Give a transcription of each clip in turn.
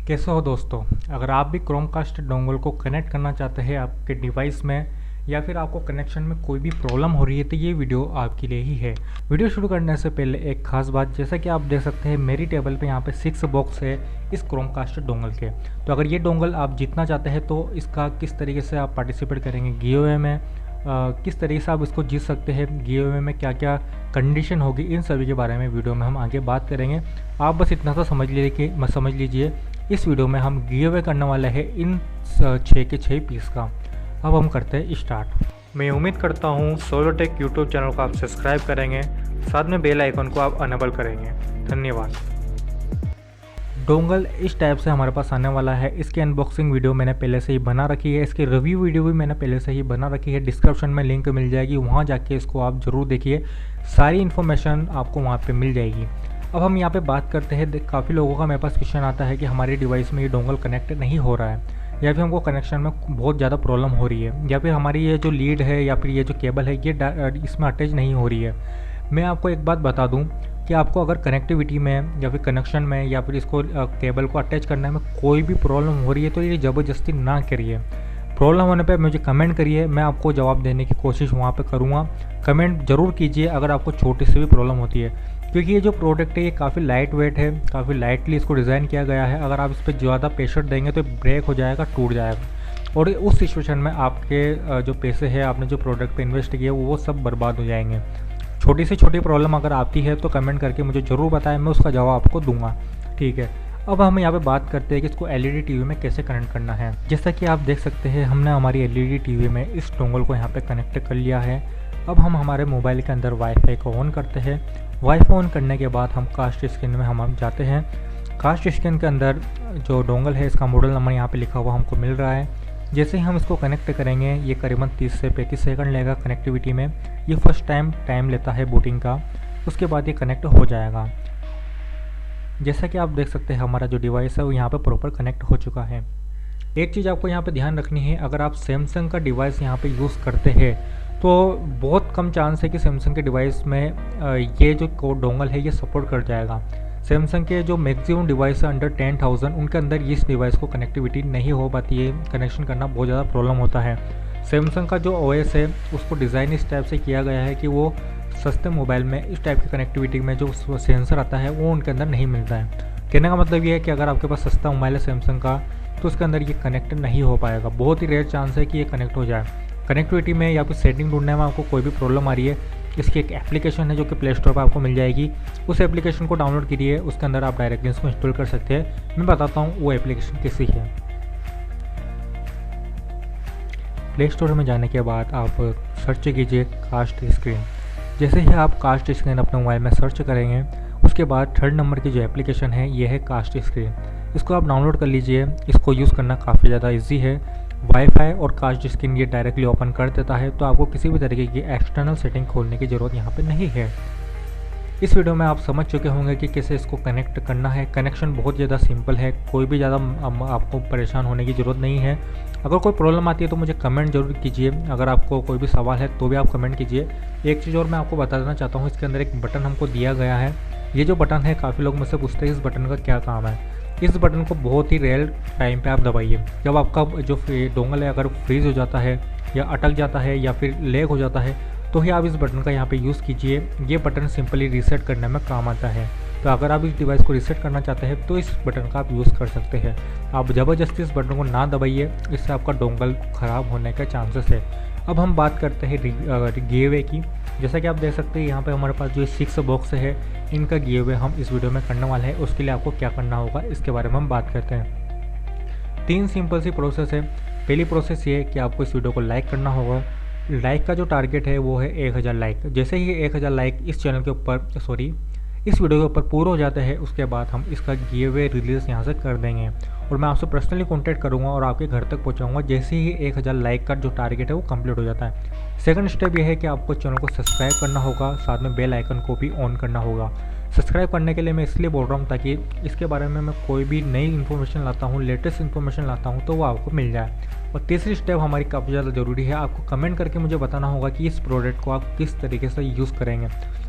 कैसे हो दोस्तों। अगर आप भी क्रोमकास्ट डोंगल को कनेक्ट करना चाहते हैं आपके डिवाइस में या फिर आपको कनेक्शन में कोई भी प्रॉब्लम हो रही है तो ये वीडियो आपके लिए ही है। वीडियो शुरू करने से पहले एक खास बात, जैसा कि आप देख सकते हैं मेरी टेबल पे यहाँ पे 6 बॉक्स है इस क्रोमकास्ट डोंगल के। तो अगर ये डोंगल आप जीतना चाहते हैं तो इसका किस तरीके से आप पार्टिसिपेट करेंगे गिवअवे में, किस तरीके से आप इसको जीत सकते हैं, गिवअवे में क्या क्या कंडीशन होगी, इन सभी के बारे में वीडियो में हम आगे बात करेंगे। आप बस इतना सा समझ लीजिए इस वीडियो में हम गिवअवे करने वाले हैं इन 6 के 6 पीस का। अब हम करते हैं स्टार्ट। मैं उम्मीद करता हूँ सोलोटेक यूट्यूब चैनल को आप सब्सक्राइब करेंगे, साथ में बेल आइकन को आप अनेबल करेंगे। धन्यवाद। डोंगल इस टाइप से हमारे पास आने वाला है। इसकी अनबॉक्सिंग वीडियो मैंने पहले से ही बना रखी है, इसकी रिव्यू वीडियो भी मैंने पहले से ही बना रखी है। डिस्क्रिप्शन में लिंक मिल जाएगी, वहाँ जाके इसको आप ज़रूर देखिए, सारी इन्फॉर्मेशन आपको वहाँ पे मिल जाएगी। अब हम यहाँ पे बात करते हैं, काफ़ी लोगों का मेरे पास क्वेश्चन आता है कि हमारे डिवाइस में ये डोंगल कनेक्ट नहीं हो रहा है या फिर हमको कनेक्शन में बहुत ज़्यादा प्रॉब्लम हो रही है या फिर हमारी ये जो लीड है या फिर ये जो केबल है ये इसमें अटैच नहीं हो रही है। मैं आपको एक बात बता दूं कि आपको अगर कनेक्टिविटी में या फिर कनेक्शन में या फिर इसको केबल को अटैच करने में कोई भी प्रॉब्लम हो रही है तो ये ज़बरदस्ती ना करिए। प्रॉब्लम होने पे मुझे कमेंट करिए, मैं आपको जवाब देने की कोशिश वहाँ पे करूँगा। कमेंट ज़रूर कीजिए अगर आपको छोटी सी भी प्रॉब्लम होती है, क्योंकि ये जो प्रोडक्ट है ये काफ़ी लाइट वेट है, काफ़ी लाइटली इसको डिज़ाइन किया गया है। अगर आप इस पर ज़्यादा प्रेशर देंगे तो ब्रेक हो जाएगा, टूट जाएगा और उस सिचुएशन में आपके जो पैसे हैं आपने जो प्रोडक्ट पे इन्वेस्ट किए वो सब बर्बाद हो जाएंगे। छोटी से छोटी प्रॉब्लम अगर आती है तो कमेंट करके मुझे ज़रूर बताएं, मैं उसका जवाब आपको दूंगा। ठीक है, अब हम यहाँ पे बात करते हैं कि इसको एलईडी टीवी में कैसे कनेक्ट करना है। जैसा कि आप देख सकते हैं हमने हमारी एलईडी टीवी में इस डोंगल को यहाँ पे कनेक्ट कर लिया है। अब हम हमारे मोबाइल के अंदर वाईफाई को ऑन करते हैं। वाईफाई ऑन करने के बाद हम कास्ट स्क्रीन में हम जाते हैं। कास्ट स्क्रीन के अंदर जो डोंगल है इसका मॉडल नंबर यहाँ पे लिखा हुआ हमको मिल रहा है। जैसे ही हम इसको कनेक्ट करेंगे ये करीबन 30 से 35 सेकंड लेगा कनेक्टिविटी में। ये फर्स्ट टाइम लेता है बूटिंग का, उसके बाद ये कनेक्ट हो जाएगा। जैसा कि आप देख सकते हैं हमारा जो डिवाइस है वो यहाँ पे प्रॉपर कनेक्ट हो चुका है। एक चीज़ आपको यहाँ पे ध्यान रखनी है, अगर आप सैमसंग का डिवाइस यहाँ पे यूज़ करते हैं तो बहुत कम चांस है कि सैमसंग के डिवाइस में ये जो डोंगल है ये सपोर्ट कर जाएगा। सैमसंग के जो मैक्सिमम डिवाइस है अंडर 10,000 उनके अंदर इस डिवाइस को कनेक्टिविटी नहीं हो पाती है, कनेक्शन करना बहुत ज़्यादा प्रॉब्लम होता है। सैमसंग का जो ओएस है उसको डिज़ाइन इस टाइप से किया गया है कि वो सस्ते मोबाइल में इस टाइप की कनेक्टिविटी में जो सेंसर आता है वो उनके अंदर नहीं मिलता है। कहने का मतलब ये है कि अगर आपके पास सस्ता मोबाइल है सैमसंग का तो उसके अंदर ये कनेक्ट नहीं हो पाएगा, बहुत ही रेयर चांस है कि ये कनेक्ट हो जाए। कनेक्टिविटी में या फिर सेटिंग ढूंढने में आपको कोई भी प्रॉब्लम आ रही है, इसकी एक एप्लीकेशन है जो कि प्ले स्टोर पर आपको मिल जाएगी। उस एप्लीकेशन को डाउनलोड कीजिए, उसके अंदर आप डायरेक्टली इसको इंस्टॉल कर सकते हैं। मैं बताता हूँ वो एप्लीकेशन कैसी है। प्ले स्टोर में जाने के बाद आप सर्च कीजिए कास्ट स्क्रीन। जैसे ही आप कास्ट स्क्रीन अपने मोबाइल में सर्च करेंगे उसके बाद 3rd नंबर की जो एप्लीकेशन है ये है कास्ट स्क्रीन। इसको आप डाउनलोड कर लीजिए। इसको यूज़ करना काफ़ी ज़्यादा इजी है। वाईफाई और कास्ट स्क्रीन ये डायरेक्टली ओपन कर देता है, तो आपको किसी भी तरीके की एक्सटर्नल सेटिंग खोलने की ज़रूरत यहाँ पे नहीं है। इस वीडियो में आप समझ चुके होंगे कि कैसे इसको कनेक्ट करना है। कनेक्शन बहुत ज़्यादा सिंपल है, कोई भी ज़्यादा आपको परेशान होने की ज़रूरत नहीं है। अगर कोई प्रॉब्लम आती है तो मुझे कमेंट जरूर कीजिए, अगर आपको कोई भी सवाल है तो भी आप कमेंट कीजिए। एक चीज़ और मैं आपको बता देना चाहता हूँ, इसके अंदर एक बटन हमको दिया गया है। ये जो बटन है काफ़ी लोग मुझसे पूछते हैं इस बटन का क्या काम है। इस बटन को बहुत ही रेयर टाइम पे आप दबाइए, जब आपका जो डोंगल है अगर फ्रीज़ हो जाता है या अटक जाता है या फिर लैग हो जाता है तो ही आप इस बटन का यहाँ पे यूज़ कीजिए। ये बटन सिंपली रीसेट करने में काम आता है। तो अगर आप इस डिवाइस को रीसेट करना चाहते हैं तो इस बटन का आप यूज़ कर सकते हैं। आप ज़बरदस्ती इस बटन को ना दबाइए, इससे आपका डोंगल ख़राब होने के चांसेस है। अब हम बात करते हैं गिवअवे की। जैसा कि आप देख सकते हैं यहाँ पे हमारे पास जो 6 बॉक्स है इनका गिवअवे हम इस वीडियो में करने वाले हैं। उसके लिए आपको क्या करना होगा इसके बारे में हम बात करते हैं। 3 सिंपल सी प्रोसेस है। पहली प्रोसेस ये है कि आपको इस वीडियो को लाइक करना होगा। लाइक का जो टारगेट है वो है 1000 लाइक। जैसे ही 1000 लाइक इस चैनल के ऊपर इस वीडियो के ऊपर पूरा हो जाता है उसके बाद हम इसका गिवअवे रिलीज़ यहाँ से कर देंगे और मैं आपसे पर्सनली कांटेक्ट करूँगा और आपके घर तक पहुँचाऊँगा जैसे ही 1000 लाइक का जो टारगेट है वो कंप्लीट हो जाता है। सेकंड स्टेप ये है कि आपको चैनल को सब्सक्राइब करना होगा, साथ में बेल आइकन को भी ऑन करना होगा। सब्सक्राइब करने के लिए मैं इसलिए बोल रहा हूँ ताकि इसके बारे में मैं कोई भी नई इन्फॉर्मेशन लाता हूँ, लेटेस्ट इन्फॉर्मेशन लाता हूँ तो वो आपको मिल जाए। और तीसरी स्टेप हमारी काफ़ी ज़्यादा ज़रूरी है, आपको कमेंट करके मुझे बताना होगा कि इस प्रोडक्ट को आप किस तरीके से यूज़ करेंगे,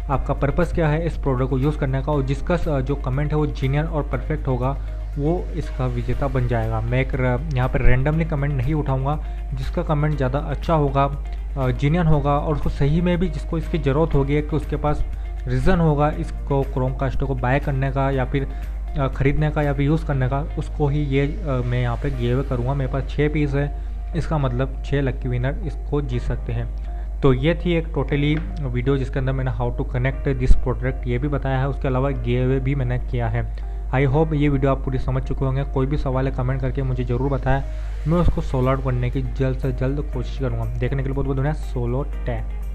आपका पर्पज़ क्या है इस प्रोडक्ट को यूज़ करने का। और जिसका जो कमेंट है वो जेन्युइन और परफेक्ट होगा वो इसका विजेता बन जाएगा। मैं एक यहाँ पर रैंडमली कमेंट नहीं उठाऊँगा, जिसका कमेंट ज़्यादा अच्छा होगा, जीनियन होगा और उसको सही में भी जिसको इसकी ज़रूरत होगी कि उसके पास रीज़न होगा इसको क्रोमकास्ट को बाय करने का या फिर ख़रीदने का या फिर यूज़ करने का, उसको ही ये मैं यहाँ पे गिव अवे करूँगा। मेरे पास 6 पीस है, इसका मतलब 6 लक्की विनर इसको जीत सकते हैं। तो ये थी एक टोटली वीडियो जिसके अंदर मैंने how to connect this product ये भी बताया है, उसके अलावा गिव अवे भी मैंने किया है। आई होप ये वीडियो आप पूरी समझ चुके होंगे। कोई भी सवाल है कमेंट करके मुझे ज़रूर बताएं, मैं उसको सोल्व आउट करने की जल्द से जल्द कोशिश करूँगा। देखने के लिए बहुत बहुत धन्यवाद। Solo tag.